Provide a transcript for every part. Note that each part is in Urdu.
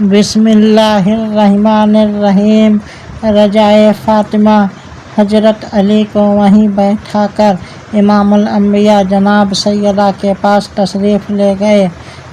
بسم اللہ الرحمن الرحیم۔ رضائے فاطمہ۔ حضرت علی کو وہیں بیٹھا کر امام الانبیاء جناب سیدہ کے پاس تشریف لے گئے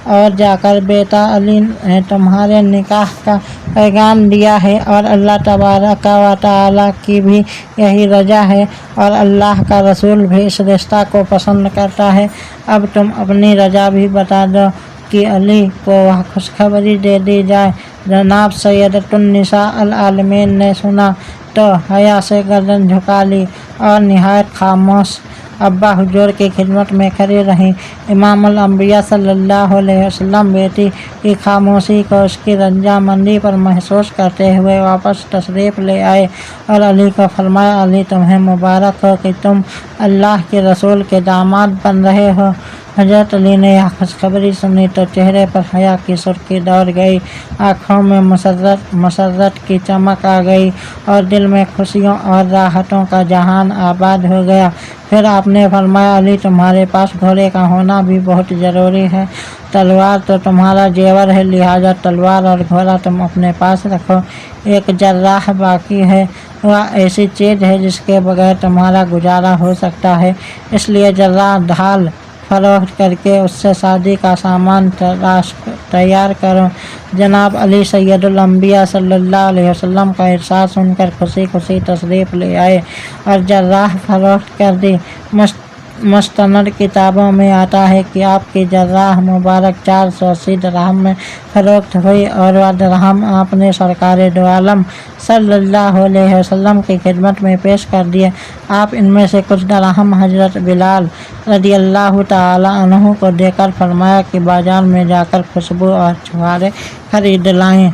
اور جا کر بیٹا علی نے تمہارے نکاح کا پیغام دیا ہے اور اللہ تبارک و تعالیٰ کی بھی یہی رضا ہے اور اللہ کا رسول بھی اس رشتہ کو پسند کرتا ہے۔ اب تم اپنی رضا بھی بتا دو کہ علی کو وہ خوشخبری دے دی جائے۔ جناب سیدۃ النساء العالمین نے سنا تو حیا سے گردن جھکا لی اور نہایت خاموش ابا حضور کی خدمت میں کھڑی رہیں۔ امام الانبیاء صلی اللہ علیہ وسلم بیٹی کی خاموشی کو اس کی رضامندی پر محسوس کرتے ہوئے واپس تشریف لے آئے اور علی کو فرمایا، علی تمہیں مبارک ہو کہ تم اللہ کے رسول کے داماد بن رہے ہو۔ حضرت علی نے یہ خوشخبری سنی تو چہرے پر حیا کی سرخی دوڑ گئی، آنکھوں میں مسرت کی چمک آ گئی اور دل میں خوشیوں اور راحتوں کا جہان آباد ہو گیا۔ پھر آپ نے فرمایا، علی تمہارے پاس گھوڑے کا ہونا بھی بہت ضروری ہے۔ تلوار تو تمہارا زیور ہے، لہٰذا تلوار اور گھوڑا تم اپنے پاس رکھو۔ ایک جراح باقی ہے، وہ ایسی چیز ہے جس کے بغیر تمہارا گزارا ہو سکتا ہے، اس لیے جراح ڈھال فروخت کر کے اس سے شادی کا سامان تیار کرو۔ جناب علی سید الانبیاء صلی اللہ علیہ وسلم کا ارشاد سن کر خوشی خوشی تشریف لے آئے اور جراح فروخت کر دی۔ مستند کتابوں میں آتا ہے کہ آپ کی جراح مبارک 480 درہم میں فروخت ہوئی اور وہ درہم آپ نے سرکار دو عالم صلی اللہ علیہ وسلم کی خدمت میں پیش کر دیے۔ آپ ان میں سے کچھ درہم حضرت بلال رضی اللہ تعالی عنہ کو دے کر فرمایا کہ بازار میں جا کر خوشبو اور چھوارے خرید لائیں۔